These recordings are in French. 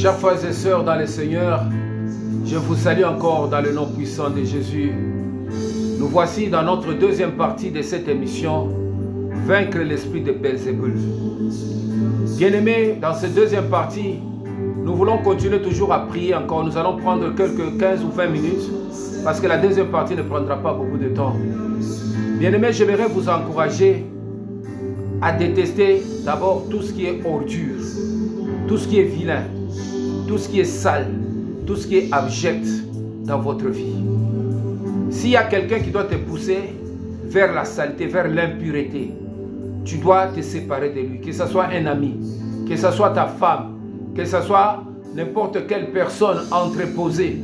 Chers frères et sœurs dans le Seigneur, je vous salue encore dans le nom puissant de Jésus. Nous voici dans notre deuxième partie de cette émission, Vaincre l'esprit de Belzébul. Bien-aimés, dans cette deuxième partie, nous voulons continuer toujours à prier encore. Nous allons prendre quelques 15 ou 20 minutes parce que la deuxième partie ne prendra pas beaucoup de temps. Bien-aimés, j'aimerais vous encourager à détester d'abord tout ce qui est ordure, tout ce qui est vilain, tout ce qui est sale, tout ce qui est abject dans votre vie. S'il y a quelqu'un qui doit te pousser vers la saleté, vers l'impureté, tu dois te séparer de lui, que ce soit un ami, que ce soit ta femme, que ce soit n'importe quelle personne entreposée,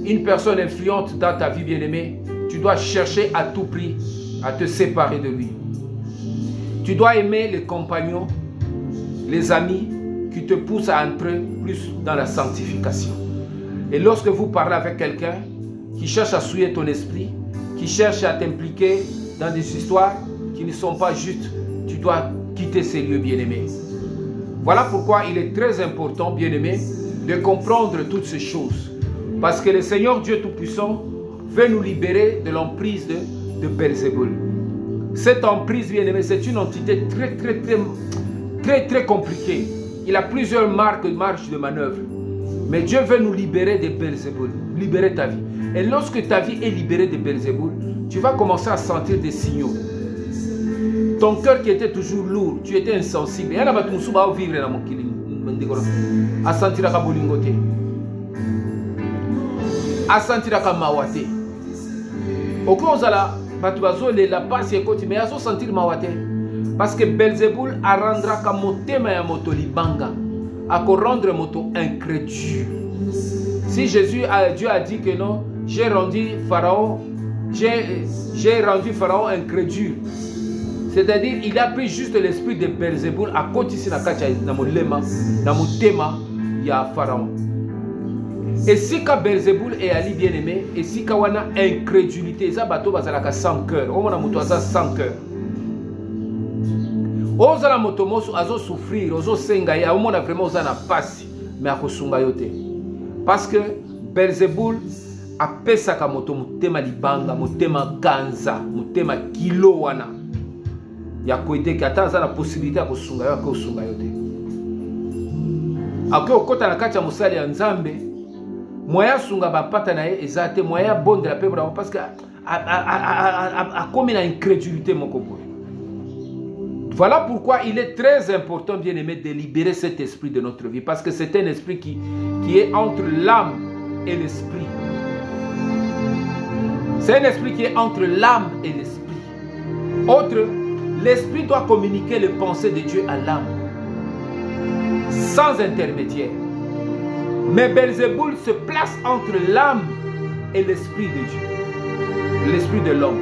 une personne influente dans ta vie, bien-aimée. Tu dois chercher à tout prix à te séparer de lui. Tu dois aimer les compagnons, les amis qui te poussent à entrer plus dans la sanctification. Et lorsque vous parlez avec quelqu'un qui cherche à souiller ton esprit, qui cherche à t'impliquer dans des histoires qui ne sont pas justes, tu dois quitter ces lieux, bien-aimés. Voilà pourquoi il est très important, bien-aimés, de comprendre toutes ces choses. Parce que le Seigneur Dieu Tout-Puissant veut nous libérer de l'emprise de Belzébul. Cette emprise, bien-aimés, c'est une entité très compliquée. Il a plusieurs marges de manœuvre. Mais Dieu veut nous libérer de Belzébul, libérer ta vie. Et lorsque ta vie est libérée de Belzébul, tu vas commencer à sentir des signaux. Ton cœur qui était toujours lourd, tu étais insensible. Et là, tu vas vivre dans mon kilim. À sentir la bolingote. À sentir la mawate. Au cause de la passe et côté, mais à sentir mawate. Parce que Belzébul a rendra comme motema ya moto libanga. À rendre moto incrédule. Si Dieu a dit que non, j'ai rendu Pharaon incrédule. C'est-à-dire, il a pris juste l'esprit de Belzébul à côté de la kacha dans mon lema, dans mon thème, il y a Pharaon. Et si ka Belzébul est ali bien aimé, et si ka wana incrédulité, ça bateau bazalaka sans cœur. On a moto sans cœur. Ozala moto mosu azo souffrir, ozo senga ya, on a vraiment ozana pasi, mais akosunga yote. Parce que Belzébul a pesaka moto mutema libanga, mutema ganza, mutema kilo wana. Ya koite ki atanza na possibilité akosunga yo akosunga yote. Ako okota na kacha musali ya Nzambe, moya sunga bapata na ye ezate moya bonde la peuple parce que a comme une incrédulité mon coco. Voilà pourquoi il est très important, bien aimé, de libérer cet esprit de notre vie. Parce que c'est un esprit qui est entre l'âme et l'esprit. C'est un esprit qui est entre l'âme et l'esprit. L'esprit doit communiquer les pensées de Dieu à l'âme. Sans intermédiaire. Mais Belzébul se place entre l'âme et l'esprit de Dieu. L'esprit de l'homme.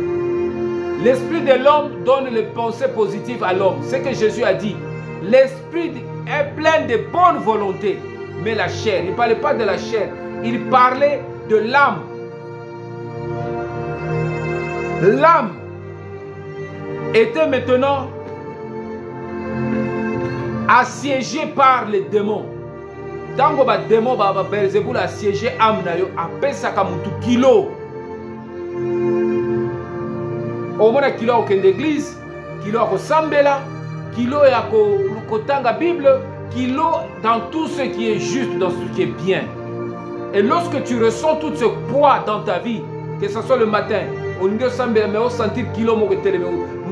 L'esprit de l'homme donne les pensées positives à l'homme. C'est ce que Jésus a dit. L'esprit est plein de bonne volonté. Mais la chair, il ne parlait pas de la chair. Il parlait de l'âme. L'âme était maintenant assiégée par les démons. Tant que les démons, Belzébul a assiégé l'âme, appelle ça comme un kilo. Au moins kilo au l'église, kilo au sambela, kilo au kotanga Bible, kilo dans tout ce qui est juste, dans ce qui est bien. Et lorsque tu ressens tout ce poids dans ta vie, que ce soit le matin, au niveau sambela, mais au sentir kilo mo télé,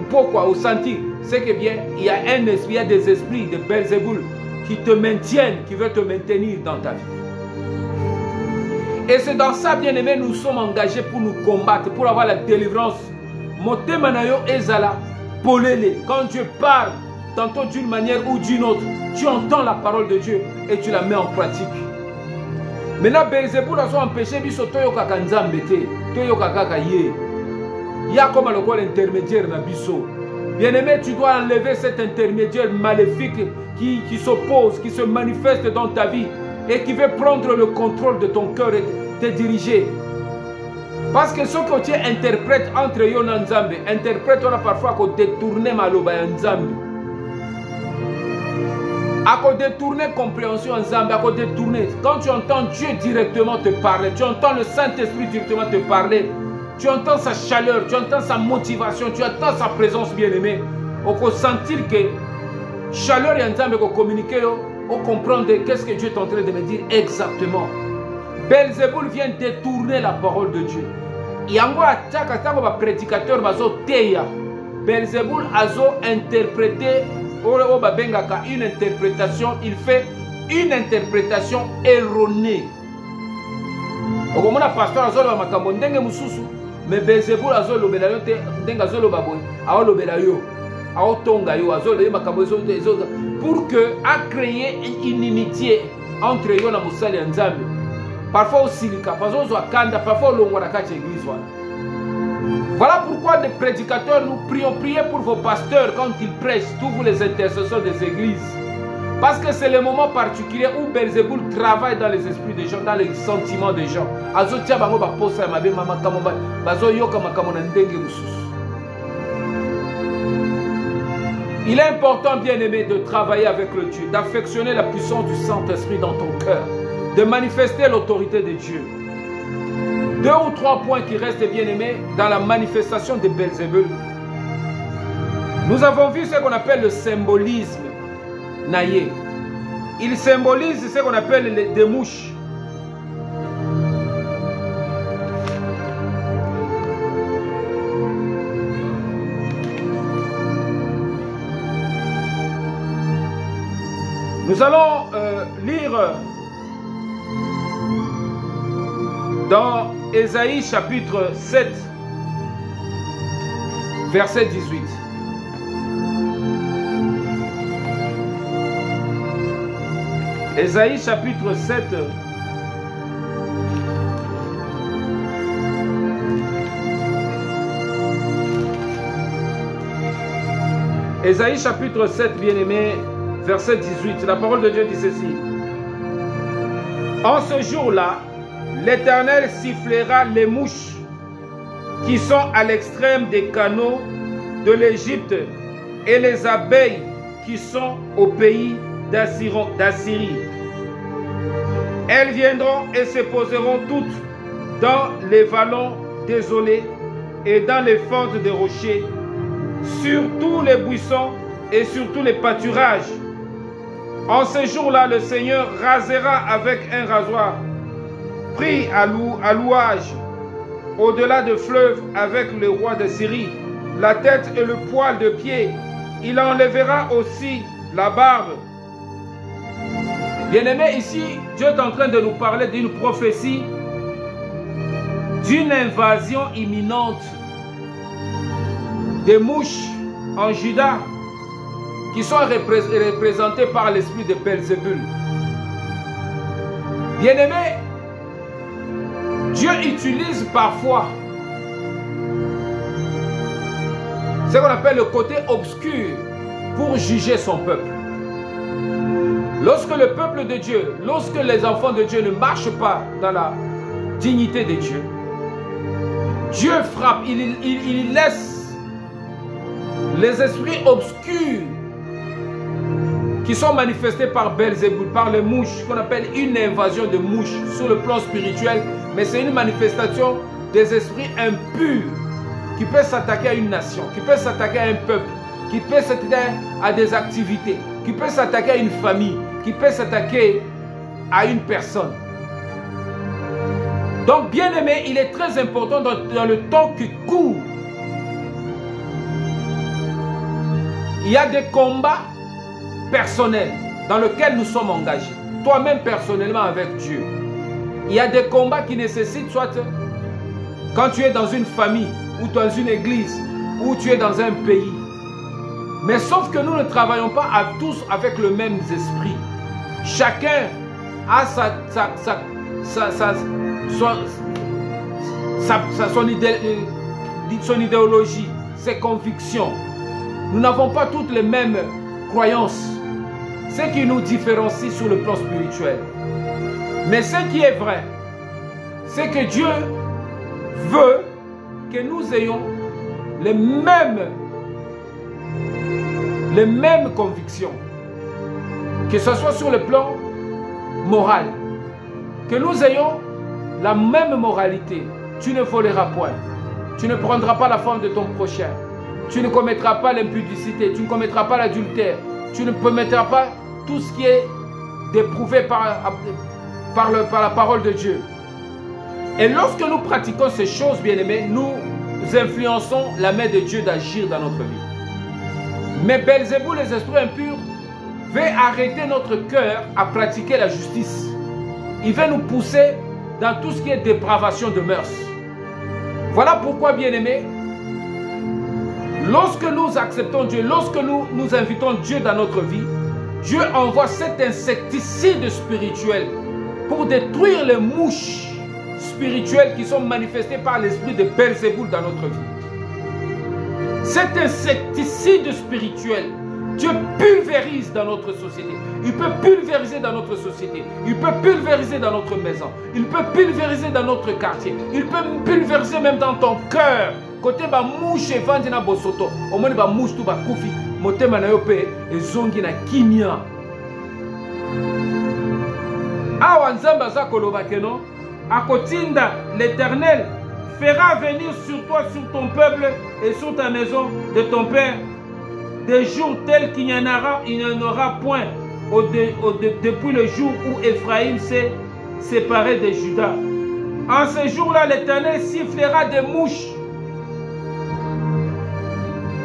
pourquoi au sentir, c'est que bien il y a un esprit, il y a des esprits de Belzébul qui te maintiennent, qui veulent te maintenir dans ta vie. Et c'est dans ça, bien aimé, nous sommes engagés pour nous combattre, pour avoir la délivrance. Motema na yo ezala polele. Quand Dieu parle, tantôt d'une manière ou d'une autre, tu entends la parole de Dieu et tu la mets en pratique. Maintenant, Belzébul a empêché biso toyoka kanzambe te, toyoka kaka ye. Il y a comme l'intermédiaire na biso. Bien-aimé, tu dois enlever cet intermédiaire maléfique qui s'oppose, qui se manifeste dans ta vie et qui veut prendre le contrôle de ton cœur et te diriger. Parce que ce que tu interprètes entre yo na Nzambe, interprète on a parfois qu'on détourne maloba ya Nzambe. À quoi détourner compréhension ensemble, à quoi détourner. Quand tu entends Dieu directement te parler, tu entends le Saint-Esprit directement te parler, tu entends sa chaleur, tu entends sa motivation, tu entends sa présence bien-aimée. On peut sentir que chaleur et ensemble qu'on communique, on comprend qu'est-ce que Dieu est en train de me dire exactement. Belzéboul vient détourner la parole de Dieu. Il y a un prédicateur, Belzéboul a interprété une interprétation, il fait une interprétation erronée. Au pasteur Azolo Makambo ndenge mususu, mais Belzéboul Azolo Belayo te ndenge Azolo Baboy, Aolo Belayo, Ao Tonga yo Azolo Makambo pour que a créé une inimitié entre yo na Musali et Nzambe. Parfois aussi parfois parfois l'église. Voilà pourquoi les prédicateurs, nous priez pour vos pasteurs quand ils prêchent, tous vous les intercesseurs des églises. Parce que c'est le moment particulier où Belzéboul travaille dans les esprits des gens, dans les sentiments des gens. Il est important, bien-aimé, de travailler avec le Dieu, d'affectionner la puissance du Saint-Esprit dans ton cœur, de manifester l'autorité de Dieu. 2 ou 3 points qui restent bien aimés dans la manifestation de Belzéboul. Nous avons vu ce qu'on appelle le symbolisme naïe. Il symbolise ce qu'on appelle des mouches. Nous allons lire dans Ésaïe chapitre 7, verset 18. Ésaïe chapitre 7, Ésaïe chapitre 7, bien-aimé, verset 18. La parole de Dieu dit ceci. En ce jour-là, l'Éternel sifflera les mouches qui sont à l'extrême des canaux de l'Égypte et les abeilles qui sont au pays d'Assyrie. Elles viendront et se poseront toutes dans les vallons désolés et dans les fentes des rochers, sur tous les buissons et sur tous les pâturages. En ce jour-là, le Seigneur rasera avec un rasoir, pris à louage, au-delà de fleuve avec le roi de Syrie, la tête et le poil de pied. Il enlèvera aussi la barbe. Bien-aimé, ici, Dieu est en train de nous parler d'une prophétie, d'une invasion imminente des mouches en Juda qui sont représentées par l'esprit de Belzéboul. Bien-aimé, Dieu utilise parfois ce qu'on appelle le côté obscur pour juger son peuple. Lorsque le peuple de Dieu, lorsque les enfants de Dieu ne marchent pas dans la dignité de Dieu, Dieu frappe, il laisse les esprits obscurs qui sont manifestés par Belzéboul, par les mouches, qu'on appelle une invasion de mouches sur le plan spirituel, mais c'est une manifestation des esprits impurs qui peuvent s'attaquer à une nation, qui peuvent s'attaquer à un peuple, qui peuvent s'attaquer à des activités, qui peuvent s'attaquer à une famille, qui peuvent s'attaquer à une personne. Donc, bien aimé, il est très important dans le temps qui court. Il y a des combats personnels dans lesquels nous sommes engagés. Toi-même personnellement avec Dieu. Il y a des combats qui nécessitent soit quand tu es dans une famille ou dans une église ou tu es dans un pays. Mais sauf que nous ne travaillons pas tous avec le même esprit. Chacun a son idéologie, ses convictions. Nous n'avons pas toutes les mêmes croyances. Ce qui nous différencie sur le plan spirituel. Mais ce qui est vrai, c'est que Dieu veut que nous ayons les mêmes convictions. que ce soit sur le plan moral, que nous ayons la même moralité. Tu ne voleras point, tu ne prendras pas la femme de ton prochain, tu ne commettras pas l'impudicité, tu ne commettras pas l'adultère, tu ne commettras pas tout ce qui est déprouvé par la parole de Dieu. Et lorsque nous pratiquons ces choses, bien-aimés, nous influençons la main de Dieu d'agir dans notre vie. Mais Belzéboul, les esprits impurs, veut arrêter notre cœur à pratiquer la justice. Il veut nous pousser dans tout ce qui est dépravation de mœurs. Voilà pourquoi, bien-aimés, lorsque nous acceptons Dieu, lorsque nous invitons Dieu dans notre vie, Dieu envoie cet insecticide spirituel pour détruire les mouches spirituelles qui sont manifestées par l'esprit de Belzéboul dans notre vie. Cet insecticide spirituel, Dieu pulvérise dans notre société. Il peut pulvériser dans notre société. Il peut pulvériser dans notre maison. Il peut pulvériser dans notre quartier. Il peut pulvériser même dans ton cœur. Côté ba mouche et vandi na bosoto. Au moins ba mouche tout ba koufi. Motema na yope et zongi na kimia. Awa nzamba za koloba keno. Akotinda l'Éternel fera venir sur toi, sur ton peuple et sur ta maison de ton père des jours tels qu'il n'y en aura point depuis le jour où Ephraïm s'est séparé de Juda. En ce jour-là, l'Éternel sifflera des mouches.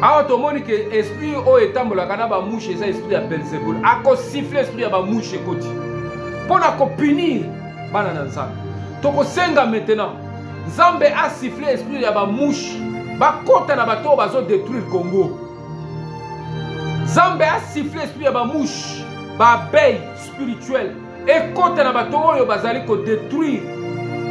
Alors, tout le monde qui est esprit au étambola, quand on a mouche, c'est l'esprit à Belzéboul. A ko siffler l'esprit à mouche et koti. Pour la punir, banana nzambe. Toko senga maintenant. Nzambe a sifflé l'esprit à mouche. Ba kota na bato bazo détruire Congo. Nzambe a sifflé l'esprit à mouche. Ba abeille spirituelle. Et kota na bato oyo bazali ko détruire.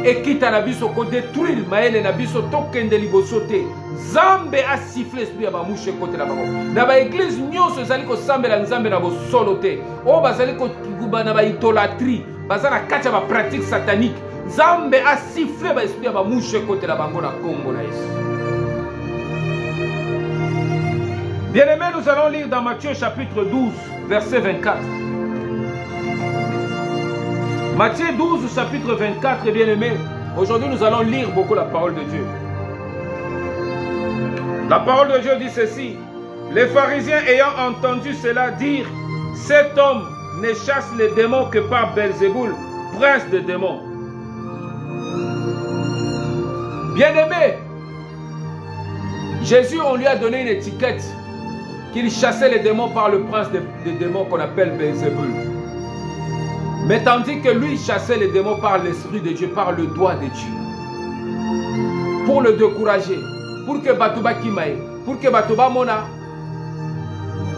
Et quitte à la biso ko détruire maele na biso tokende liboso te. Nzambe a sifflé l'esprit à mouche et kote na bango. Na ba église nyonso ezali ko sambela nzambe na bo solo te. O bazali ko na ba idolâtrie, bazana kacha ba pratique satanique. Nzambe a sifflé ba esprit à mouche et kote na bango na Congo na Yesu. Bien-aimés, nous allons lire dans Matthieu chapitre 12, verset 24. Matthieu 12, chapitre 24, bien-aimés. Aujourd'hui, nous allons lire beaucoup la parole de Dieu. La parole de Dieu dit ceci. Les pharisiens ayant entendu cela dire, cet homme ne chasse les démons que par Belzéboul, prince des démons. Bien-aimés, Jésus, on lui a donné une étiquette qu'il chassait les démons par le prince des démons qu'on appelle Belzéboul. Mais tandis que lui chassait les démons par l'Esprit de Dieu, par le doigt de Dieu. Pour le décourager, pour que Batouba Kimae, pour que Batouba Mona,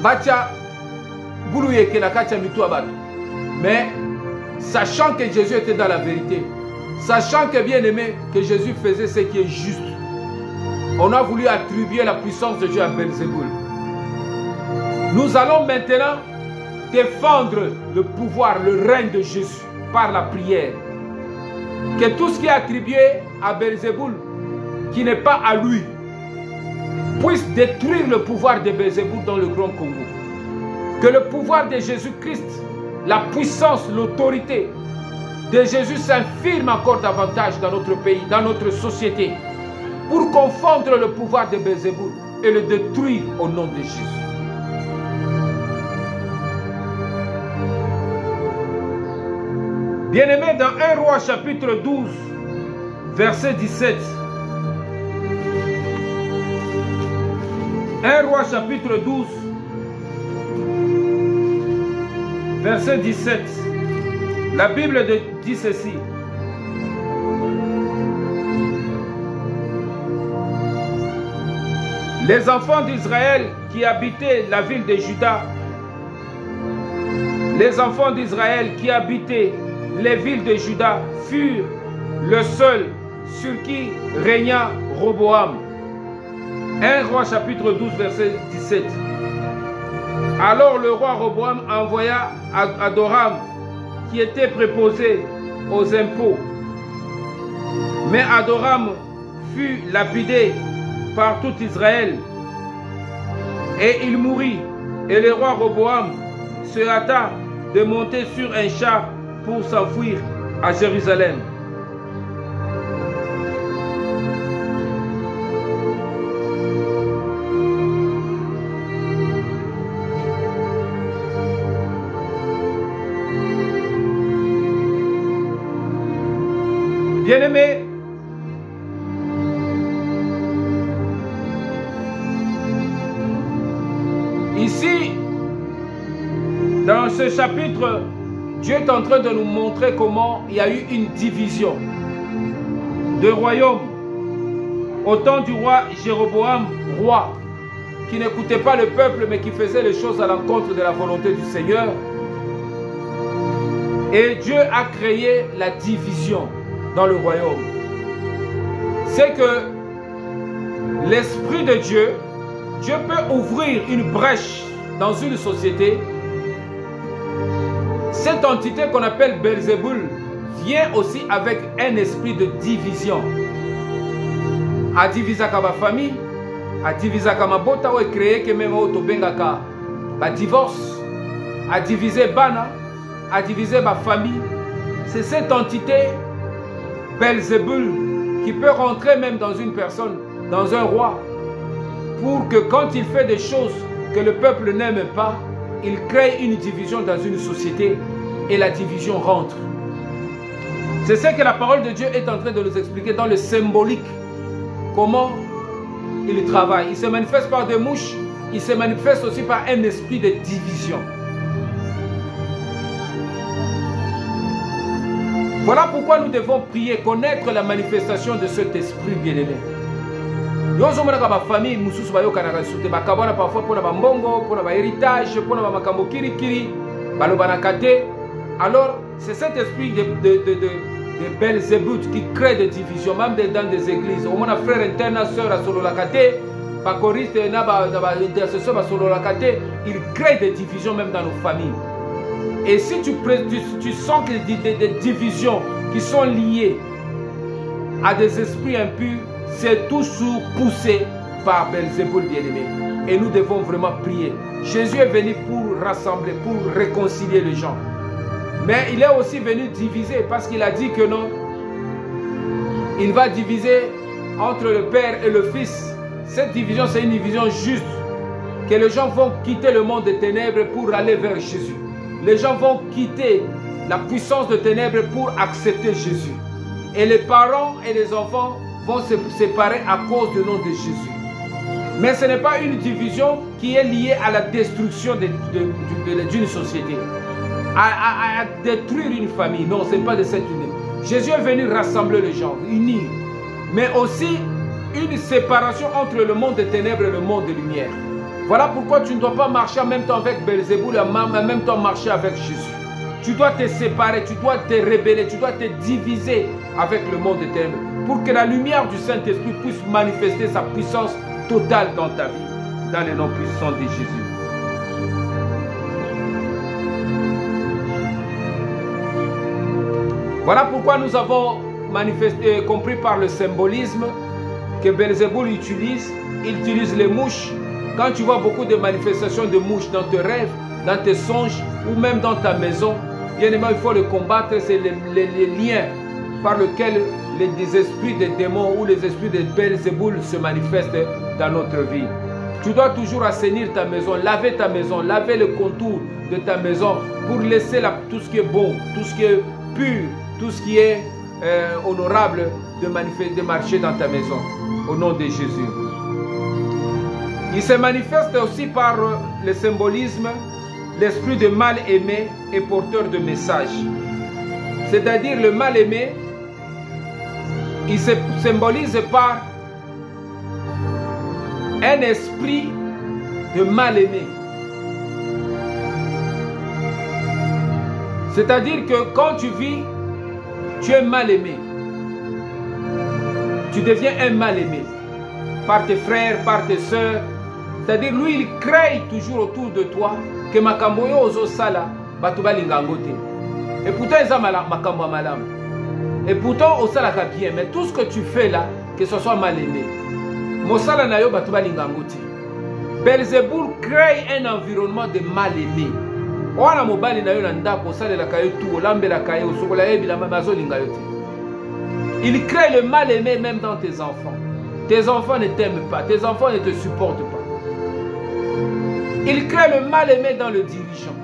Batia, Boulouye Kenakatia Mitou Abatou. Mais, sachant que Jésus était dans la vérité, sachant que bien aimé, que Jésus faisait ce qui est juste, on a voulu attribuer la puissance de Dieu à Belzéboul. Nous allons maintenant défendre le pouvoir, le règne de Jésus par la prière. Que tout ce qui est attribué à Belzéboul, qui n'est pas à lui, puisse détruire le pouvoir de Belzéboul dans le Grand Congo. Que le pouvoir de Jésus-Christ, la puissance, l'autorité de Jésus s'infirme encore davantage dans notre pays, dans notre société, pour confondre le pouvoir de Belzéboul et le détruire au nom de Jésus. Bien-aimés, dans 1 Roi chapitre 12, verset 17. 1 Roi chapitre 12, verset 17. La Bible dit ceci. Les enfants d'Israël qui habitaient la ville de Juda, les enfants d'Israël qui habitaient les villes de Juda furent le seul sur qui régna Roboam. 1 Roi chapitre 12 verset 17. Alors le roi Roboam envoya Adoram qui était préposé aux impôts. Mais Adoram fut lapidé par tout Israël et il mourut. Et le roi Roboam se hâta de monter sur un char pour s'enfuir à Jérusalem. Bien-aimés, ici, dans ce chapitre, Dieu est en train de nous montrer comment il y a eu une division de royaume au temps du roi Jéroboam, roi, qui n'écoutait pas le peuple mais qui faisait les choses à l'encontre de la volonté du Seigneur. Et Dieu a créé la division dans le royaume. C'est que l'Esprit de Dieu, Dieu peut ouvrir une brèche dans une société. Cette entité qu'on appelle Belzéboul vient aussi avec un esprit de division. A diviser ma famille, a diviser ma bota ou créer que même auto bengaka ba divorce, a diviser bana, a diviser ma famille. C'est cette entité Belzéboul qui peut rentrer même dans une personne, dans un roi, pour que quand il fait des choses que le peuple n'aime pas, il crée une division dans une société et la division rentre. C'est ce que la parole de Dieu est en train de nous expliquer dans le symbolique. Comment il travaille. Il se manifeste par des mouches, il se manifeste aussi par un esprit de division. Voilà pourquoi nous devons prier, connaître la manifestation de cet esprit bien-aimé. Nous avons ma famille, nous sommes parfois pour la mbongo, pour l'héritage, pour la makambo kirikiri, balobanakate. Alors, c'est cet esprit de Belzéboul qui crée des divisions, même dans des églises. Au moins, frère interne, sœur à sololakate, pas choriste, intercesseur à sololakate, il crée des divisions même dans nos familles. Et si tu sens que des divisions qui sont liées à des esprits impurs, c'est toujours poussé par Belzéboul bien-aimé. Et nous devons vraiment prier. Jésus est venu pour rassembler, pour réconcilier les gens. Mais il est aussi venu diviser parce qu'il a dit que non. Il va diviser entre le Père et le Fils. Cette division, c'est une division juste. Que les gens vont quitter le monde des ténèbres pour aller vers Jésus. Les gens vont quitter la puissance de ténèbres pour accepter Jésus. Et les parents et les enfants vont se séparer à cause du nom de Jésus. Mais ce n'est pas une division qui est liée à la destruction d'une société. À détruire une famille. Non, ce n'est pas de cette union. Jésus est venu rassembler les gens, unir. Mais aussi une séparation entre le monde des ténèbres et le monde de lumière. Voilà pourquoi tu ne dois pas marcher en même temps avec Belzéboul et en même temps marcher avec Jésus. Tu dois te séparer, tu dois te rebeller, tu dois te diviser avec le monde des ténèbres pour que la lumière du Saint-Esprit puisse manifester sa puissance totale dans ta vie, dans le nom puissant de Jésus. Voilà pourquoi nous avons compris par le symbolisme que Belzéboul utilise. Il utilise les mouches. Quand tu vois beaucoup de manifestations de mouches dans tes rêves, dans tes songes ou même dans ta maison, bien évidemment, il faut le combattre. C'est les liens par lesquels les esprits des démons ou les esprits de Belzéboul se manifestent dans notre vie. Tu dois toujours assainir ta maison, laver le contour de ta maison pour laisser tout ce qui est bon, tout ce qui est pur, tout ce qui est honorable de marcher dans ta maison. Au nom de Jésus. Il se manifeste aussi par le symbolisme, l'esprit de mal-aimé et porteur de messages. C'est-à-dire le mal-aimé, il se symbolise par un esprit de mal-aimé. C'est-à-dire que quand tu vis, tu es mal-aimé. Tu deviens un mal-aimé par tes frères, par tes soeurs. C'est-à-dire, lui, il crée toujours autour de toi que makambo yo ozo sala batuba lingangote. Et pourtant, ils ont makambo malam. Et pourtant, au sala ka bien. Mais tout ce que tu fais là, que ce soit mal aimé. Mosala na yo batuba lingangote. Belzéboul crée un environnement de mal aimé. wana mobali na yo na ndako osalelaka yo tout olambelaka ye osokola ye bilamba azolinga yo te. Il crée le mal-aimé même dans tes enfants. Tes enfants ne t'aiment pas, tes enfants ne te supportent pas. Il crée le mal-aimé dans le dirigeant.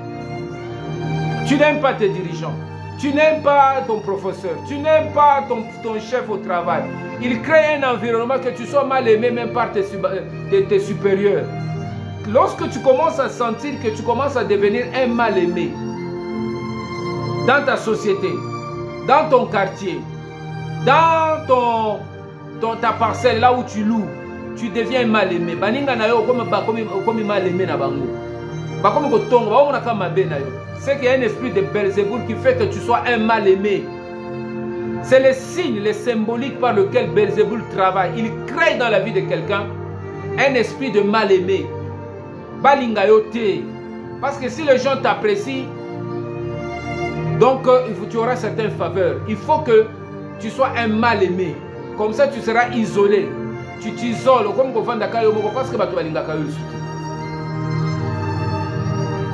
Tu n'aimes pas tes dirigeants, tu n'aimes pas ton professeur, tu n'aimes pas ton chef au travail. Il crée un environnement que tu sois mal aimé même par tes supérieurs. Lorsque tu commences à sentir que tu commences à devenir un mal aimé dans ta société, dans ton quartier, dans ta parcelle, là où tu loues, tu deviens mal aimé. Comme mal aimé na bango. C'est qu'il y a un esprit de Belzéboul qui fait que tu sois un mal aimé. C'est le signe, le symbolique par lequel Belzéboul travaille. Il crée dans la vie de quelqu'un un esprit de mal aimé. Parce que si les gens t'apprécient, donc tu auras certaines faveurs. Il faut que tu sois un mal aimé. Comme ça tu seras isolé. Tu t'isoles comme parce que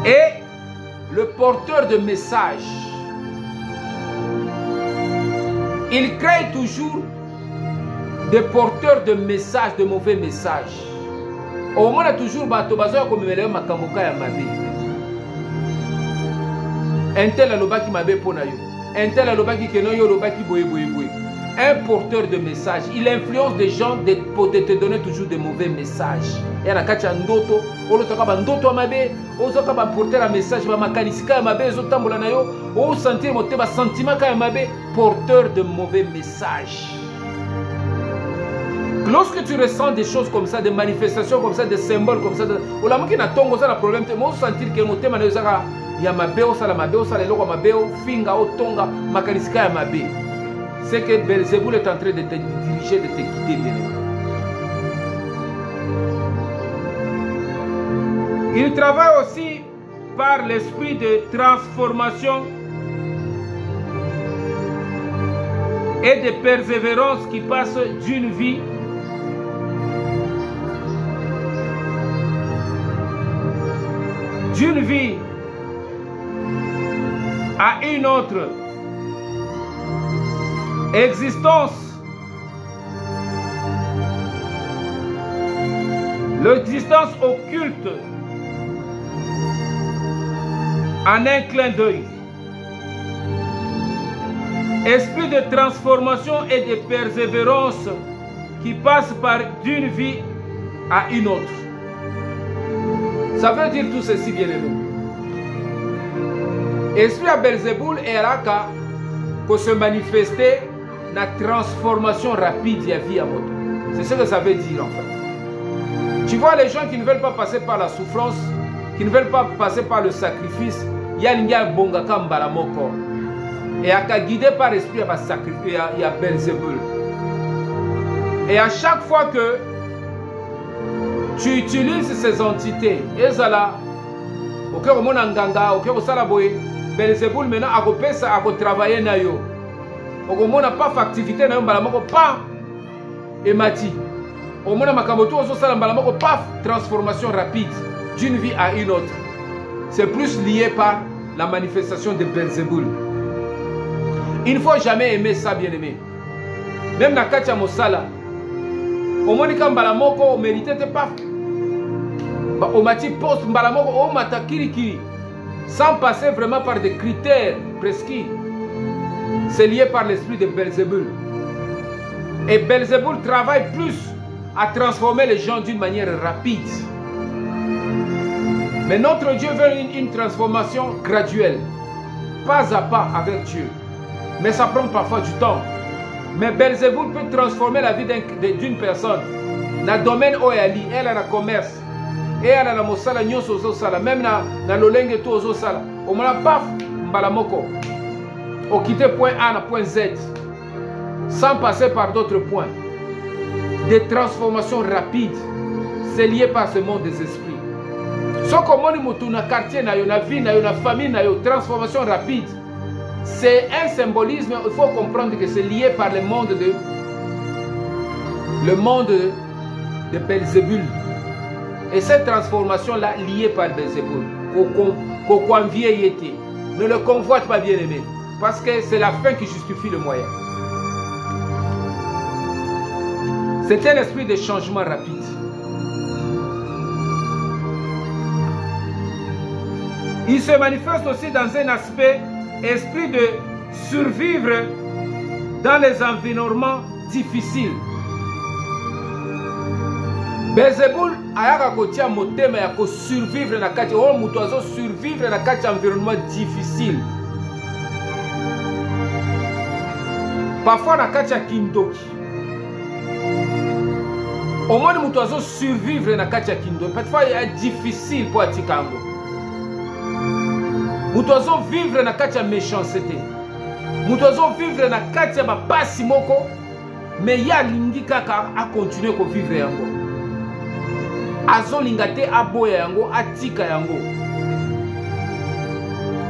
et le porteur de messages, il crée toujours des porteurs de messages, de mauvais messages. Au moins, toujours un tel alobaki mabe pona yo, un tel alobaki keno yo alobaki boye boye boye. Un porteur de messages, il influence des gens pour te donner toujours de mauvais messages. Et à la kacha ndoto, o lo toka ndoto amabe, o zoka ba porter un message ba makanisika amabe zo tambola na yo, o sentir moté ba sentiment ka amabe, porteur de mauvais messages. Lorsque tu ressens des choses comme ça, des manifestations comme ça, des symboles comme ça, o la moki na tongo ça la problème, mo sentir que moté ma na yo zaka ya mabe o sala mabe o sala loko mabe o finga o tonga makanisika ya mabe. C'est que Belzéboul est en train de te diriger, de te guider, bien aimé. Il travaille aussi par l'esprit de transformation et de persévérance qui passe d'une vie à une autre. Existence. L'existence occulte en un clin d'œil. Esprit de transformation et de persévérance qui passe par d'une vie à une autre. Ça veut dire tout ceci, bien aimé. Esprit à Belzéboul et Alaka pour se manifester la transformation rapide de la vie à moto. C'est ce que ça veut dire en fait. Tu vois les gens qui ne veulent pas passer par la souffrance, qui ne veulent pas passer par le sacrifice, il y a l'ingya bongaka mbalamoko. Et à guidé par l'esprit à sacrifier, il y a Belzéboul. Et à chaque fois que tu utilises ces entités, ezala, ok au monde nganga, ok au salaboye, Belzéboul maintenant a travailler na yo. Au monde n'a pas fait activité na yo mbalamoko pas emati. Au monde makamoto oso sala mbalamoko pas transformation rapide d'une vie à une autre. C'est plus lié par la manifestation de Belzéboul. Il ne faut jamais aimer ça, bien aimé. Même dans Katia Mosala, au monde quand mbalamoko méritait pas. Au mati poste mbalamoko au mata kirikiri. Sans passer vraiment par des critères prescrits. C'est lié par l'esprit de Belzéboul. Et Belzéboul travaille plus à transformer les gens d'une manière rapide. Mais notre Dieu veut une transformation graduelle. Pas à pas avec Dieu. Mais ça prend parfois du temps. Mais Belzéboul peut transformer la vie d'une personne. Dans le domaine où elle a le commerce. Et elle a la mosala nyonso zo sala. Même dans le lenge tout zo sala. Au moins paf mbalamoko. Au quitter point A à point Z. Sans passer par d'autres points. Des transformations rapides. C'est lié par ce monde des esprits. Ce que na quartier na yo, na vie na yo, na famille na yo, transformation rapide. C'est un symbolisme, il faut comprendre que c'est lié par le monde de Belzéboul. Et cette transformation-là, liée par Belzéboul, Ne le convoite pas, bien-aimé. Parce que c'est la fin qui justifie le moyen. C'est un esprit de changement rapide. Il se manifeste aussi dans un aspect, esprit de survivre dans les environnements difficiles. Belzéboul ayaka kotia motema ya ko survivre na kati o mutu azo survivre na kati environnement difficile. Parfois na kati ya kindoki. Au moins mutu azo survivre na kati ya kindoki. Parfois il est difficile pour atikango. Mutu azo vivre na kati ya méchanceté. Mutu azo vivre na kati ya bapasi moko mais ya lingi kaka a continuer ko vivre yango. Azolinga te aboya yango, atika yango.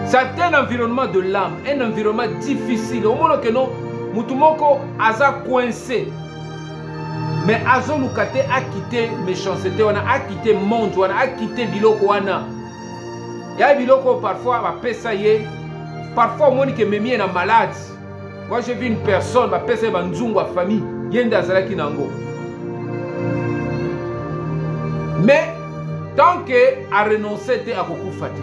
C'est un environnement de l'âme, un environnement difficile. Au moins que non, mutumoko aza coincé. Mais azoluka te a quitté méchanceté, on a quitté monde, on a quitté biloko wana. Ya biloko parfois va pesaye, parfois on que memi na malade. Moi j'ai vu une personne va pesaye banzungu a famille, yenda azalaki nango. Mais tant que a renoncé à kokufa te.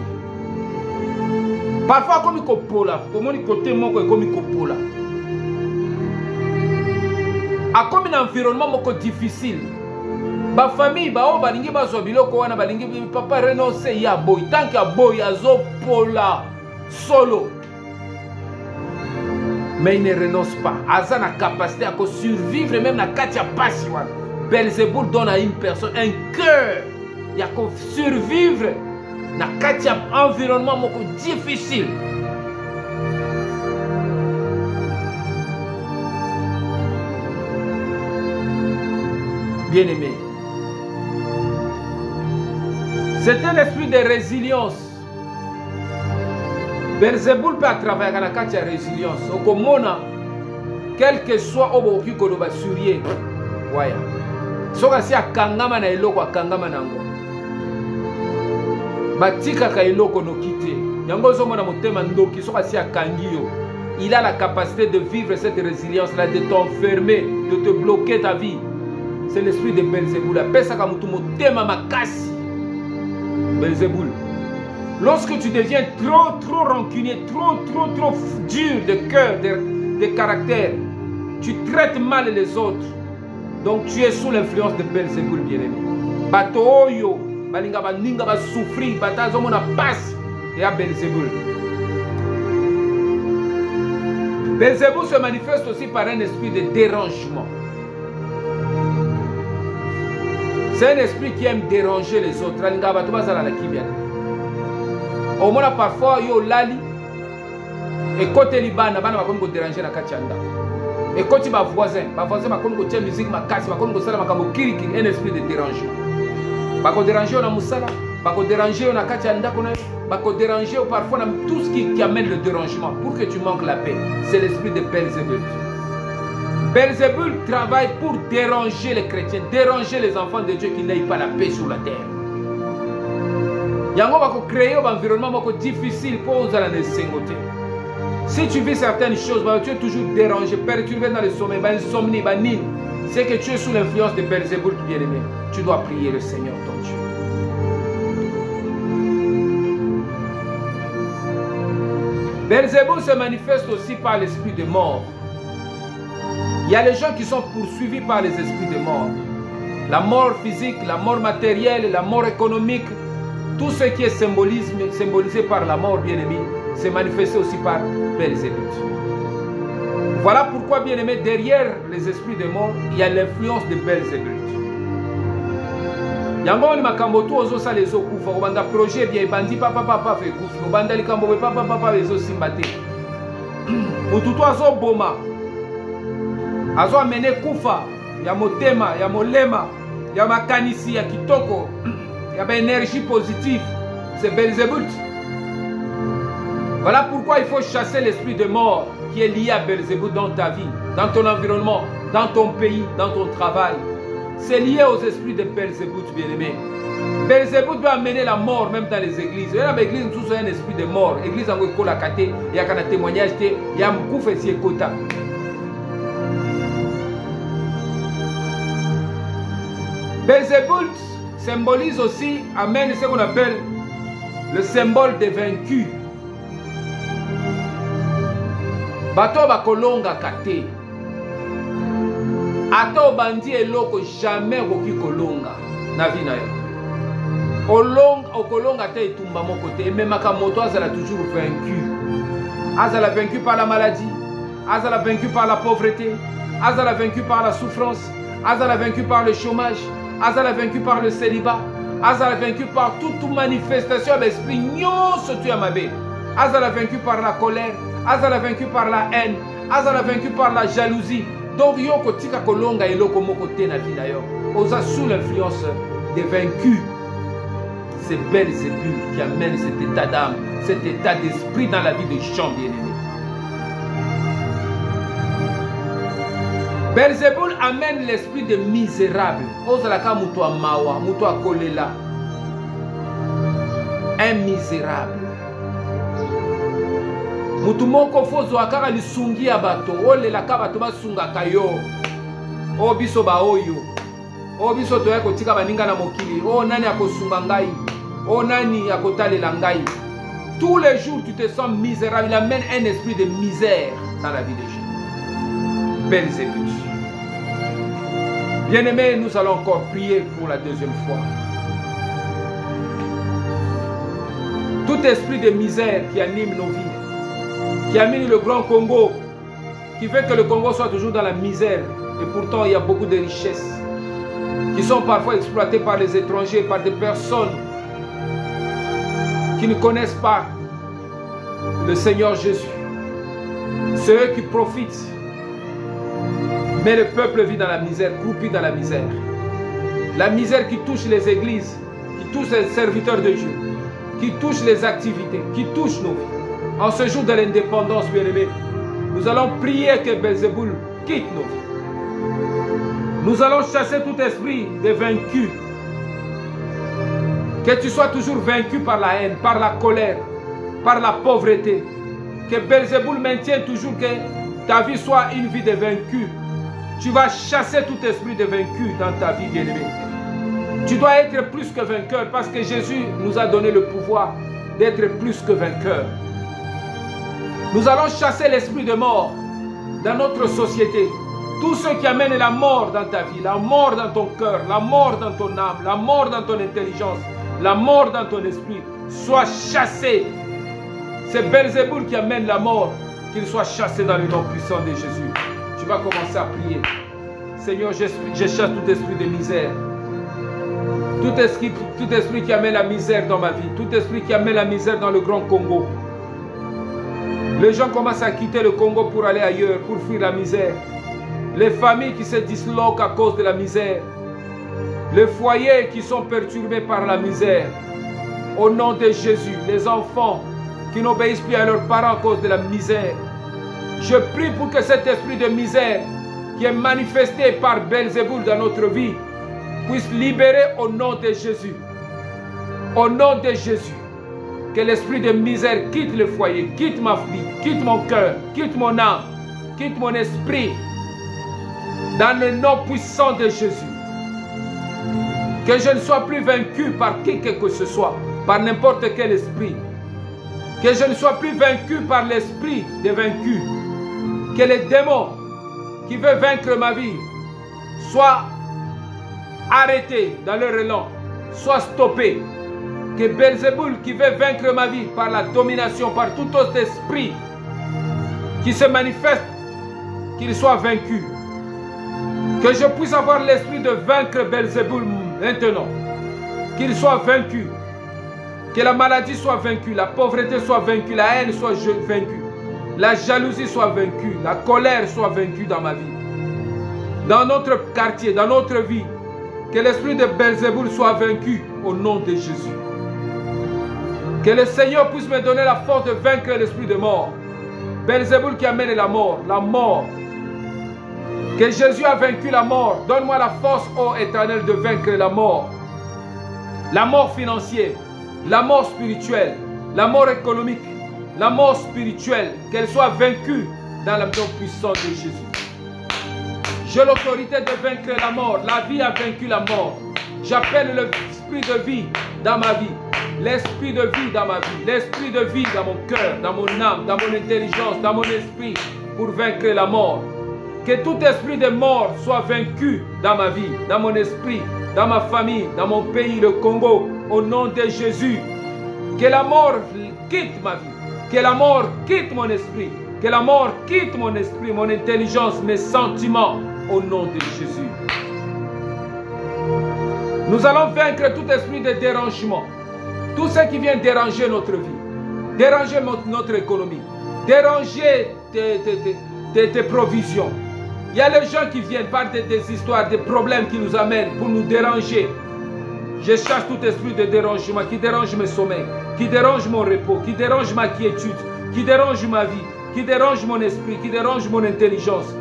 Parfois comme kopola, comme on côté moko comme kopola. A comme un environnement moko difficile. Ba famille ba o balingi ba zo biloko wana balingi papa renoncer ya boy tant que boy azo pola solo. Mais il ne renonce pas. Aza na capacité à survivre même na katia pasi wana. Belzéboul donne à une personne un cœur. Il y a qu'à survivre dans un environnement difficile. Bien-aimé, c'est un esprit de résilience. Belzéboul peut travailler dans la résilience. Au Mona, quel que soit au qui qu'on va suryer. Voyez. Soka si akangama na eloko akangama nango. Batika ka eloko no kite. Yango zomo na motema ndoki soka si akangi yo. Il a la capacité de vivre cette résilience là, de t'enfermer, de te bloquer ta vie. C'est l'esprit de Belzéboul. Pesa ka mutu motema makasi. Belzéboul. Lorsque tu deviens trop rancunier, trop dur de cœur, de caractère, tu traites mal les autres. Donc tu es sous l'influence de Belzéboul, bien-aimé. Bato oyo, balinga baninga ba souffrir, batazo mona passe et à Belzéboul. Belzéboul se manifeste aussi par un esprit de dérangement. C'est un esprit qui aime déranger les autres. Balinga bato bazala la kibia. Au moins parfois yo lali et côté libana bana ba ko déranger na katianda. Et quand tu vas voisin va connaître musique ma casse va connaître ça makambo kiriki un esprit de dérangement. Va ko déranger na musala, va ko déranger na kati anda kona, va ko déranger parfois dans tout ce qui amène le dérangement pour que tu manques la paix. C'est l'esprit de Belzéboul. Belzéboul travaille pour déranger les chrétiens, déranger les enfants de Dieu qui n'aient pas la paix sur la terre. Yango va ko créer un environnement difficile pour aux ala sengote. Si tu vis certaines choses, tu es toujours dérangé, perturbé dans le sommeil, insomnie, c'est que tu es sous l'influence de Belzéboul, bien-aimé. Tu dois prier le Seigneur, ton Dieu. Belzéboul se manifeste aussi par l'esprit de mort. Il y a les gens qui sont poursuivis par les esprits de mort. La mort physique, la mort matérielle, la mort économique, tout ce qui est symbolisé par la mort, bien-aimé, se manifeste aussi par Belzéboul. Voilà pourquoi, bien-aimé, derrière les esprits de mort, il y a l'influence de Belzéboul. Yango ni makambo tu ozo sa les okufa obanda projet bien bandi papa fait kufa obanda likambo papa ezo simbate. Mututu azo boma. Azo amene kufa ya motema, ya molema, ya makanisi ya kitoko, ya ba énergie positive. C'est Belzéboul. Voilà pourquoi il faut chasser l'esprit de mort qui est lié à Belzéboul dans ta vie, dans ton environnement, dans ton pays, dans ton travail. C'est lié aux esprits de Belzéboul, bien-aimé. Belzébuth doit amener la mort même dans les églises. Il y a l'église où il y a un esprit de mort. L'église en école à côté, il y a un témoignage, il y a un coup fait si écouta. Belzébuth symbolise aussi, amène ce qu'on appelle le symbole des vaincus. Bato bakolonga kate. Ato bandi eloko jamais koki kolonga na vie na yo. Okolonga te etumba mon côté. Même moto azala toujours vaincu. Azala vaincu par la maladie. Azala vaincu par la pauvreté. Azala vaincu par la souffrance. Azala vaincu par le chômage. Azala vaincu par le célibat. Azala vaincu par toute manifestation d'esprit. Nyonso tu amabe. Azala vaincu par la colère. Azala vaincu par la haine. Azala vaincu par la jalousie. Donc yo kotika kolonga eloko moko te na vie na yo. Oza sous l'influence des vaincus. C'est Belzébuth qui amène cet état d'âme, cet état d'esprit dans la vie de Jean bien-aimé. Belzébuth amène l'esprit de misérable. Ozalaka muto amawa, muto akolela. Un misérable. Mutu moko fozo akara lisungi ya bato. Olela ka bato basunga kayo. O biso ba oyo. O biso toya kotika baninga na mokili. O nani akosunga ngai. O nani akotalela ngai. Tous les jours tu te sens misérable. Il amène un esprit de misère dans la vie des gens. Belzébuth. Bien-aimés, nous allons encore prier pour la deuxième fois. Tout esprit de misère qui anime nos vies, qui anime le grand Congo, qui fait que le Congo soit toujours dans la misère, et pourtant il y a beaucoup de richesses, qui sont parfois exploitées par les étrangers, par des personnes qui ne connaissent pas le Seigneur Jésus. C'est eux qui profitent. Mais le peuple vit dans la misère, croupi dans la misère. La misère qui touche les églises, qui touche les serviteurs de Dieu, qui touche les activités, qui touche nos vies. En ce jour de l'indépendance, bien-aimés, nous allons prier que Belzébuth quitte nos vies. Nous allons chasser tout esprit de vaincu. Que tu sois toujours vaincu par la haine, par la colère, par la pauvreté. Que Belzébuth maintienne toujours que ta vie soit une vie de vaincu. Tu vas chasser tout esprit de vaincu dans ta vie, bien-aimé. Tu dois être plus que vainqueur parce que Jésus nous a donné le pouvoir d'être plus que vainqueur. Nous allons chasser l'esprit de mort dans notre société. Tout ce qui amène la mort dans ta vie, la mort dans ton cœur, la mort dans ton âme, la mort dans ton intelligence, la mort dans ton esprit, soit chassé. C'est Belzébuth qui amène la mort, qu'il soit chassé dans le nom puissant de Jésus. Tu vas commencer à prier. Seigneur, je chasse tout esprit de misère. Tout esprit qui amène la misère dans ma vie. Tout esprit qui amène la misère dans le grand Congo. Les gens commencent à quitter le Congo pour aller ailleurs, pour fuir la misère. Les familles qui se disloquent à cause de la misère. Les foyers qui sont perturbés par la misère. Au nom de Jésus, les enfants qui n'obéissent plus à leurs parents à cause de la misère. Je prie pour que cet esprit de misère qui est manifesté par Belzébuth dans notre vie puisse libérer au nom de Jésus. Au nom de Jésus. Que l'esprit de misère quitte le foyer, quitte ma vie, quitte mon cœur, quitte mon âme, quitte mon esprit. Dans le nom puissant de Jésus. Que je ne sois plus vaincu par qui que ce soit, par n'importe quel esprit. Que je ne sois plus vaincu par l'esprit des vaincus. Que les démons qui veulent vaincre ma vie soient arrêtés dans leur élan, soient stoppés. Que Belzébuth qui veut vaincre ma vie par la domination, par tout autre esprit qui se manifeste, qu'il soit vaincu. Que je puisse avoir l'esprit de vaincre Belzébuth maintenant. Qu'il soit vaincu. Que la maladie soit vaincue, la pauvreté soit vaincue, la haine soit vaincue. La jalousie soit vaincue, la colère soit vaincue dans ma vie. Dans notre quartier, dans notre vie. Que l'esprit de Belzébuth soit vaincu au nom de Jésus. Que le Seigneur puisse me donner la force de vaincre l'esprit de mort. Belzébuth qui amène la mort, la mort. Que Jésus a vaincu la mort. Donne-moi la force, ô Éternel, de vaincre la mort. la mort financière, la mort spirituelle, la mort économique, la mort spirituelle, qu'elle soit vaincue dans le nom puissant de Jésus. J'ai l'autorité de vaincre la mort. La vie a vaincu la mort. J'appelle l'esprit de vie dans ma vie. L'esprit de vie dans ma vie. L'esprit de vie dans mon cœur, dans mon âme, dans mon intelligence, dans mon esprit pour vaincre la mort. Que tout esprit de mort soit vaincu dans ma vie, dans mon esprit, dans ma famille, dans mon pays, le Congo, au nom de Jésus. Que la mort quitte ma vie. Que la mort quitte mon esprit. Que la mort quitte mon esprit, mon intelligence, mes sentiments, au nom de Jésus. Nous allons vaincre tout esprit de dérangement. Tout ce qui vient déranger notre vie, déranger notre économie, déranger tes provisions. Il y a les gens qui viennent par des histoires, des problèmes qui nous amènent pour nous déranger. Je chasse tout esprit de dérangement qui dérange mes sommeils, qui dérange mon repos, qui dérange ma quiétude, qui dérange ma vie, qui dérange mon esprit, qui dérange mon intelligence.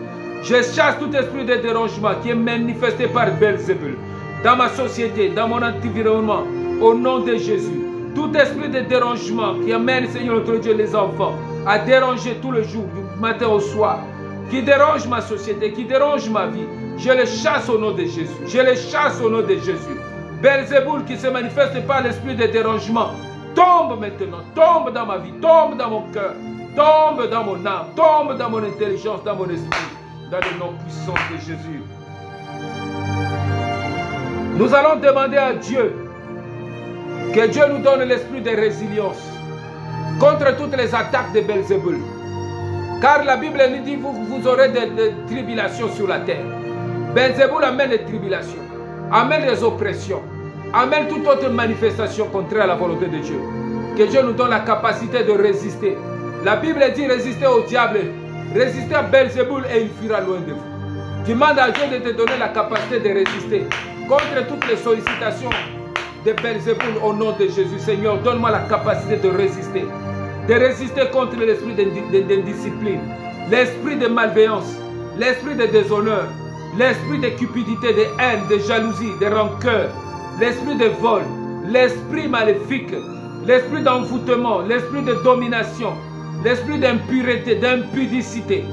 Je chasse tout esprit de dérangement qui est manifesté par Belzébul dans ma société, dans mon environnement, au nom de Jésus. Tout esprit de dérangement qui amène, Seigneur notre Dieu, les enfants à déranger tout le jour, du matin au soir, qui dérange ma société, qui dérange ma vie, je les chasse au nom de Jésus. Je les chasse au nom de Jésus. Belzéboul qui se manifeste par l'esprit de dérangement, tombe maintenant, tombe dans ma vie, tombe dans mon cœur, tombe dans mon âme, tombe dans mon intelligence, dans mon esprit, dans le nom puissant de Jésus. Nous allons demander à Dieu que Dieu nous donne l'esprit de résilience contre toutes les attaques de Belzéboul. Car la Bible nous dit vous aurez des tribulations sur la terre. Belzéboul amène les tribulations, amène les oppressions, amène toute autre manifestation contraire à la volonté de Dieu. Que Dieu nous donne la capacité de résister. La Bible dit résister au diable, résister à Belzéboul et il fuira loin de vous. Tu demandes à Dieu de te donner la capacité de résister contre toutes les sollicitations de Belzéboul au nom de Jésus. Seigneur, donne-moi la capacité de résister contre l'esprit d'indiscipline, l'esprit de malveillance, l'esprit de déshonneur, l'esprit de cupidité, de haine, de jalousie, de rancœur, l'esprit de vol, l'esprit maléfique, l'esprit d'envoûtement, l'esprit de domination, l'esprit d'impureté, d'impudicité.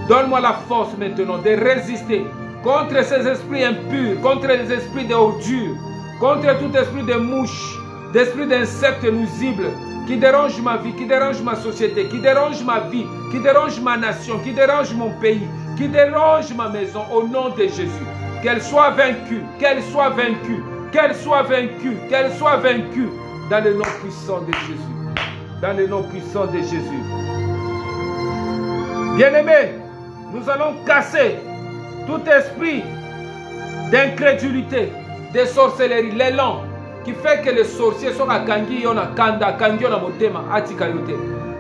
Donne-moi la force maintenant de résister contre ces esprits impurs, contre les esprits d'ordure, contre tout esprit de mouche, d'esprit d'insectes nuisibles qui dérange ma vie, qui dérange ma société, qui dérange ma vie, qui dérange ma nation, qui dérange mon pays, qui dérange ma maison, au nom de Jésus. Qu'elle soit vaincue, qu'elle soit vaincue, qu'elle soit vaincue, qu'elle soit vaincue dans le nom puissant de Jésus. Dans le nom puissant de Jésus. Bien-aimés, nous allons casser tout esprit d'incrédulité, de sorcellerie, l'élan qui fait que les sorciers sont à Kangi, on a Kanda, Kangi, on a Motema, Atikayote.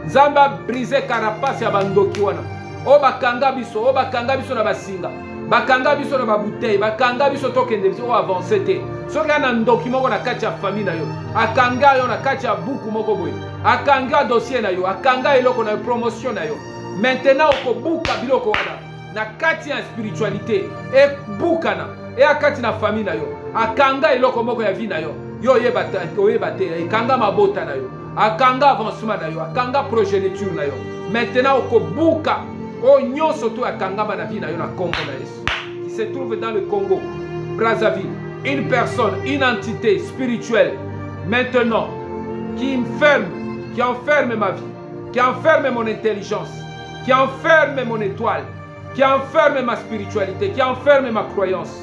Zamba brisé carapace ya bandoki wana. O bakanga biso, o bakanga biso na basinga. Bakanga biso na babouteille, bakanga biso tokende biso o avancer te. Soki ana ndoki moko na kati ya famille na yo. Akanga yo na kati ya buku moko boye. Akanga dossier na yo, akanga eloko na promotion na yo. Maintenant okobuka biloko wana na kati ya spiritualité e bukana e akati na famille na yo. Akanga eloko moko ya vie na yo. Yo yeba te, akanga mabota na yo. Akanga avancement na yo, akanga progéniture na yo. Maintenant okobuka o nyonso to akanga na vie na yo na Congo na Yesu. Qui se trouve dans le Congo, Brazzaville, une personne, une entité spirituelle maintenant qui enferme ma vie, qui enferme mon intelligence, qui enferme mon étoile, qui enferme ma spiritualité, qui enferme ma croyance,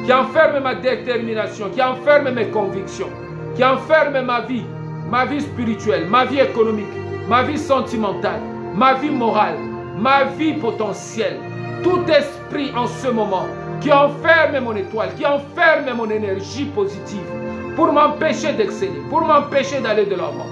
qui enferme ma détermination, qui enferme mes convictions, qui enferme ma vie spirituelle, ma vie économique, ma vie sentimentale, ma vie morale, ma vie potentielle. Tout esprit en ce moment qui enferme mon étoile, qui enferme mon énergie positive pour m'empêcher d'exceller, pour m'empêcher d'aller de l'avant.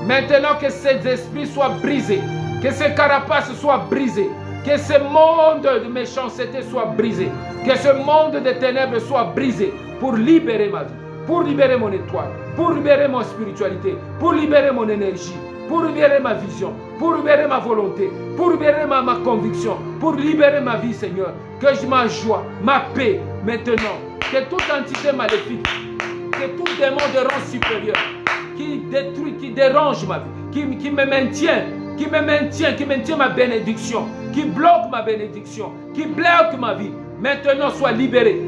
Maintenant que ces esprits soient brisés, que ces carapaces soient brisées, que ce monde de méchanceté soit brisé, que ce monde de ténèbres soit brisé pour libérer ma vie, pour libérer mon étoile, pour libérer ma spiritualité, pour libérer mon énergie, pour libérer ma vision, pour libérer ma volonté, pour libérer ma conviction, pour libérer ma vie, Seigneur. Que je ma joie, ma paix, maintenant, que toute entité maléfique, que que tout démon de rang supérieur qui détruit, qui dérange ma vie, qui me maintient ma bénédiction, qui bloque ma bénédiction, qui bloque ma vie, maintenant soit libéré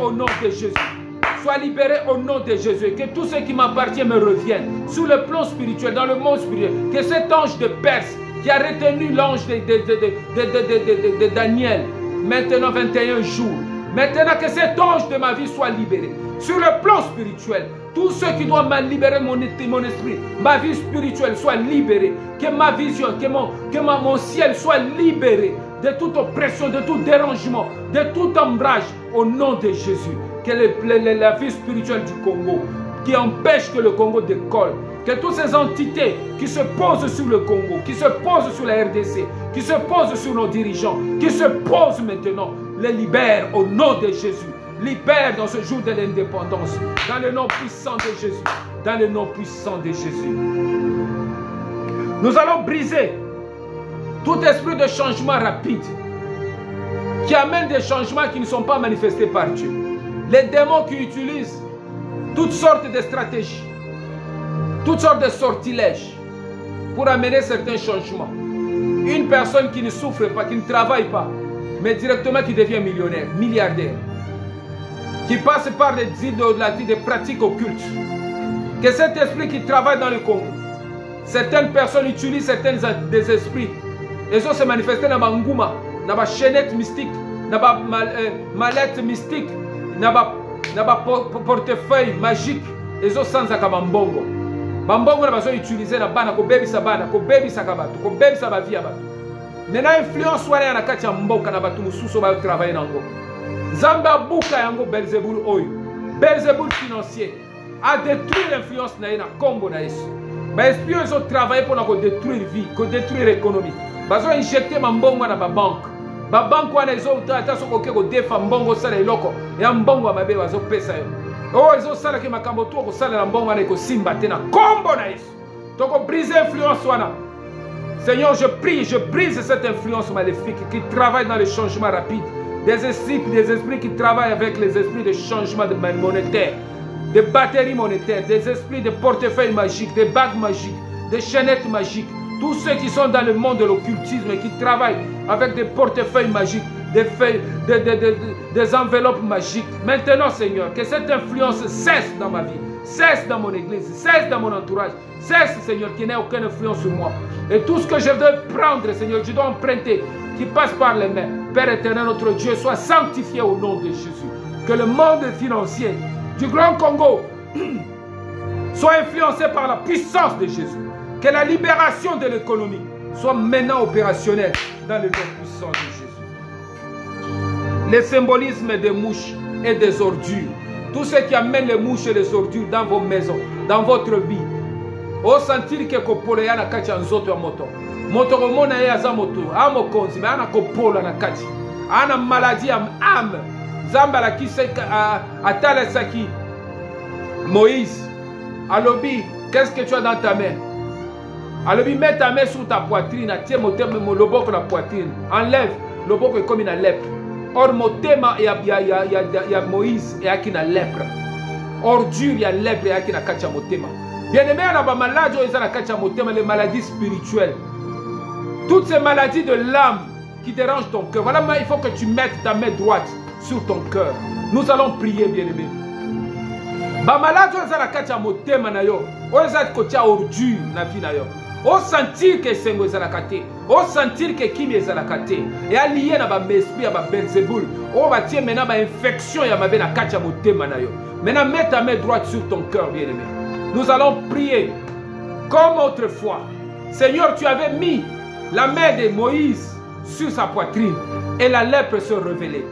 au nom de Jésus. Sois libéré au nom de Jésus. Que tout ce qui m'appartient me revienne. Sur le plan spirituel, dans le monde spirituel. Que cet ange de Perse qui a retenu l'ange de Daniel, maintenant 21 jours. Maintenant que cet ange de ma vie soit libéré. Sur le plan spirituel, tout ce qui doit me libérer mon esprit, ma vie spirituelle soit libérée. Que ma vision, que mon ciel soit libéré de toute oppression, de tout dérangement, de tout ombrage au nom de Jésus. Que la vie spirituelle du Congo, qui empêche que le Congo décolle, que toutes ces entités qui se posent sur le Congo, qui se posent sur la RDC, qui se posent sur nos dirigeants, qui se posent maintenant, les libère au nom de Jésus. Libère dans ce jour de l'indépendance, dans le nom puissant de Jésus. Dans le nom puissant de Jésus. Nous allons briser tout esprit de changement rapide qui amène des changements qui ne sont pas manifestés par Dieu. Les démons qui utilisent toutes sortes de stratégies, toutes sortes de sortilèges pour amener certains changements. Une personne qui ne souffre pas, qui ne travaille pas, mais directement qui devient millionnaire, milliardaire, qui passe par des idolâtries, des pratiques occultes. Que cet esprit qui travaille dans le Congo, certaines personnes utilisent certains des esprits. Ils ont se manifesté dans la ngouma, dans la chaînette mystique, dans la mallette mystique, dans le portefeuille magique. Ils ont sans akabambongo. Bambongo na bazo utiliser na bana ko baby sabana, ko baby sakabatu, ko baby sabavia batu. Nena influence wale na kati ya mboka na batu mususu ba travailler nango. Zamba buka yango Belzebul oyo. Belzebul financier a détruit l'influence na na Congo na Yesu. Ba esprit ils ont travaillé pour détruire vie, pour détruire l'économie. Bazo injecter mambongo na ba banque. Ba banque wana ils ont ata soko ke ko defa mbongo sala eloko. Ya mbongo mabe bazo pesa yo. Oh, ils ont salé que ma camboto ko sala na mbongo wana ko simba tena Congo na Yesu. Toko briser influence wana. Seigneur, je prie, je brise cette influence maléfique qui travaille dans le changement rapide. Des esprits qui travaillent avec les esprits de changement monétaire, des batteries monétaires, des esprits de portefeuilles magiques, des bagues magiques, des chaînettes magiques. Tous ceux qui sont dans le monde de l'occultisme et qui travaillent avec des portefeuilles magiques, des enveloppes magiques. Maintenant, Seigneur, que cette influence cesse dans ma vie, cesse dans mon église, cesse dans mon entourage. Cesse, Seigneur, qu'il n'y ait aucune influence sur moi. Et tout ce que je dois prendre, Seigneur, je dois emprunter, qui passe par les mains. Père éternel, notre Dieu, soit sanctifié au nom de Jésus. Que le monde financier du Grand Congo soit influencé par la puissance de Jésus. Que la libération de l'économie soit maintenant opérationnelle dans le nom puissant de Jésus. Le symbolisme des mouches et des ordures. Tout ce qui amène les mouches et les ordures dans vos maisons, dans votre vie. Au sentir que kopolo ya na kati ya nzoto ya moto. Moto komona ya za moto, amo konzi, ana kopolo na kati. Ana maladie am âme. Zamba la kise atala saki. Moïse, alobi, qu'est-ce que tu as dans ta main? Alobi, mets ta main sur ta poitrine, tiens mon loboko la poitrine. Enlève, loboko est comme une lèpre. Or motema ya Moïse et qui na lèpre. Ordure ya lèpre et qui na kati ya motema. Bien-aimé, les maladies spirituelles, toutes ces maladies de l'âme qui dérangent ton cœur. Voilà, il faut que tu mettes ta main droite sur ton cœur. Nous allons prier, bien-aimé. Au sentir que c'est au sentir que Kim est zalakate et allié na ba esprit à ba Belzebul, on va tirer maintenant ba infection ya mabe na katia motema na yo. Maintenant mets ta main droite sur ton cœur, bien-aimé. Nous allons prier comme autrefois. Seigneur, tu avais mis la main de Moïse sur sa poitrine et la lèpre se révélait.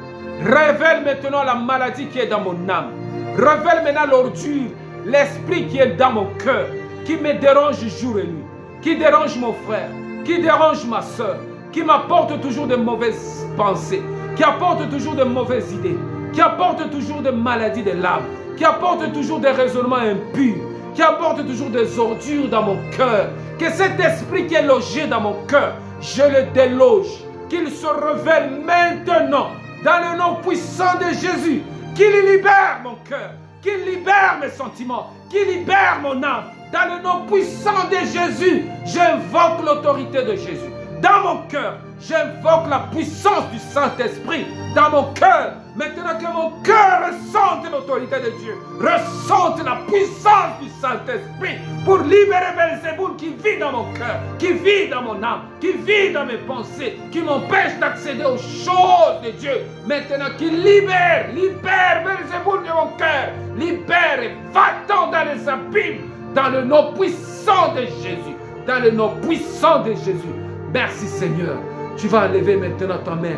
Révèle maintenant la maladie qui est dans mon âme. Révèle maintenant l'ordure, l'esprit qui est dans mon cœur, qui me dérange jour et nuit, qui dérange mon frère, qui dérange ma soeur, qui m'apporte toujours de mauvaises pensées, qui apporte toujours de mauvaises idées, qui apporte toujours des maladies de l'âme, qui apporte toujours des raisonnements impurs, qui apporte toujours des ordures dans mon cœur. Que cet esprit qui est logé dans mon cœur, je le déloge, qu'il se révèle maintenant dans le nom puissant de Jésus, qu'il libère mon cœur, qui libère mes sentiments, qui libère mon âme. Dans le nom puissant de Jésus, j'invoque l'autorité de Jésus. Dans mon cœur, j'invoque la puissance du Saint-Esprit. Dans mon cœur, maintenant que mon cœur ressente l'autorité de Dieu, ressente la puissance du Saint-Esprit pour libérer Belzéboul qui vit dans mon cœur, qui vit dans mon âme, qui vit dans mes pensées, qui m'empêche d'accéder aux choses de Dieu. Maintenant qu'il libère Belzéboul de mon cœur, libère et va-t'en dans les abîmes, dans le nom puissant de Jésus, dans le nom puissant de Jésus. Merci Seigneur. Tu vas lever maintenant ta main.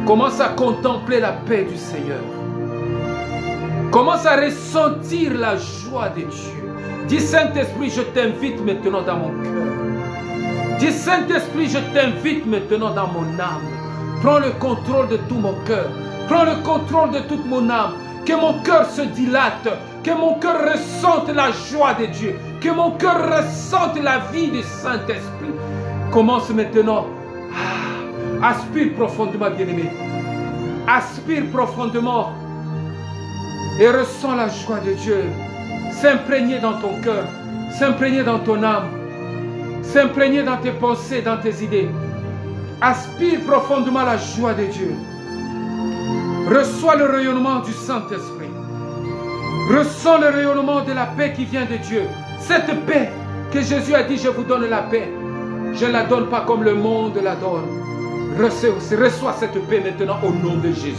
Commence à contempler la paix du Seigneur. Commence à ressentir la joie de Dieu. Dis Saint-Esprit, je t'invite maintenant dans mon cœur. Dis Saint-Esprit, je t'invite maintenant dans mon âme. Prends le contrôle de tout mon cœur. Prends le contrôle de toute mon âme. Que mon cœur se dilate. Que mon cœur ressente la joie de Dieu. Que mon cœur ressente la vie du Saint-Esprit. Commence maintenant. Aspire profondément, bien-aimé. Aspire profondément. Et ressens la joie de Dieu. S'imprégner dans ton cœur. S'imprégner dans ton âme. S'imprégner dans tes pensées, dans tes idées. Aspire profondément la joie de Dieu. Reçois le rayonnement du Saint-Esprit. Ressens le rayonnement de la paix qui vient de Dieu. Cette paix que Jésus a dit, je vous donne la paix. Je ne la donne pas comme le monde la donne. Reçois cette paix maintenant au nom de Jésus.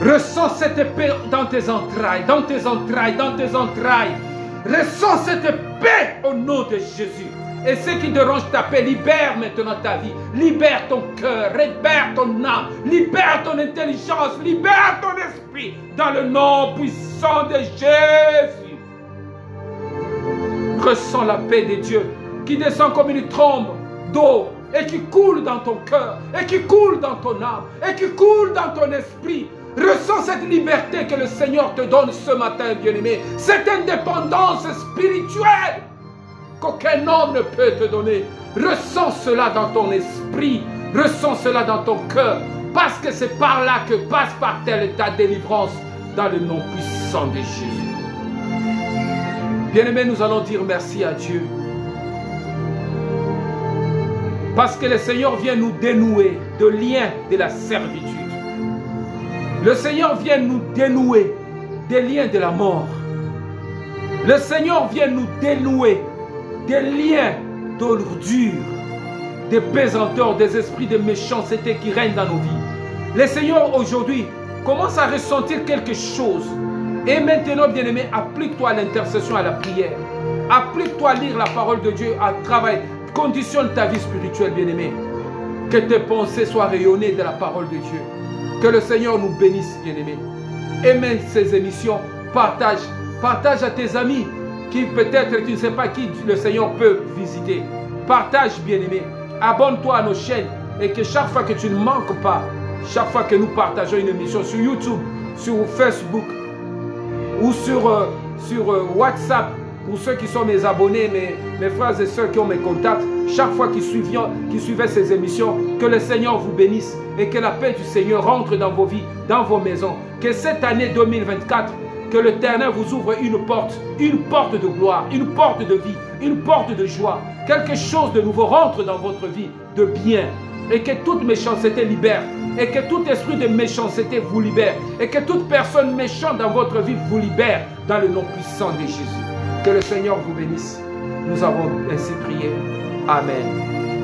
Ressens cette paix dans tes entrailles, dans tes entrailles, dans tes entrailles. Ressens cette paix au nom de Jésus. Et ce qui dérange ta paix, libère maintenant ta vie. Libère ton cœur, libère ton âme, libère ton intelligence, libère ton esprit. Dans le nom puissant de Jésus. Ressens la paix de Dieu qui descend comme une trombe d'eau et qui coule dans ton cœur, et qui coule dans ton âme, et qui coule dans ton esprit. Ressens cette liberté que le Seigneur te donne ce matin, bien-aimé. Cette indépendance spirituelle qu'aucun homme ne peut te donner. Ressens cela dans ton esprit, ressens cela dans ton cœur, parce que c'est par là que passe par terre ta délivrance, dans le nom puissant de Jésus. Bien-aimé, nous allons dire merci à Dieu. Parce que le Seigneur vient nous dénouer de liens de la servitude. Le Seigneur vient nous dénouer des liens de la mort. Le Seigneur vient nous dénouer des liens d'ordure, des pesanteurs, des esprits de méchanceté qui règnent dans nos vies. Le Seigneur aujourd'hui commence à ressentir quelque chose. Et maintenant, bien-aimé, applique-toi à l'intercession, à la prière. Applique-toi à lire la parole de Dieu, à travailler. Conditionne ta vie spirituelle, bien-aimé. Que tes pensées soient rayonnées de la parole de Dieu. Que le Seigneur nous bénisse, bien-aimé. Aime ces émissions. Partage. Partage à tes amis qui peut-être, tu ne sais pas qui le Seigneur peut visiter. Partage, bien-aimé. Abonne-toi à nos chaînes et que chaque fois que tu ne manques pas, chaque fois que nous partageons une émission sur YouTube, sur Facebook ou sur WhatsApp, pour ceux qui sont mes abonnés, mes frères et sœurs qui ont mes contacts, chaque fois qu'ils suivaient ces émissions, que le Seigneur vous bénisse et que la paix du Seigneur rentre dans vos vies, dans vos maisons. Que cette année 2024, que l'Éternel vous ouvre une porte de gloire, une porte de vie, une porte de joie. Quelque chose de nouveau rentre dans votre vie, de bien. Et que toute méchanceté libère. Et que tout esprit de méchanceté vous libère. Et que toute personne méchante dans votre vie vous libère dans le nom puissant de Jésus. Que le Seigneur vous bénisse. Nous avons ainsi prié. Amen.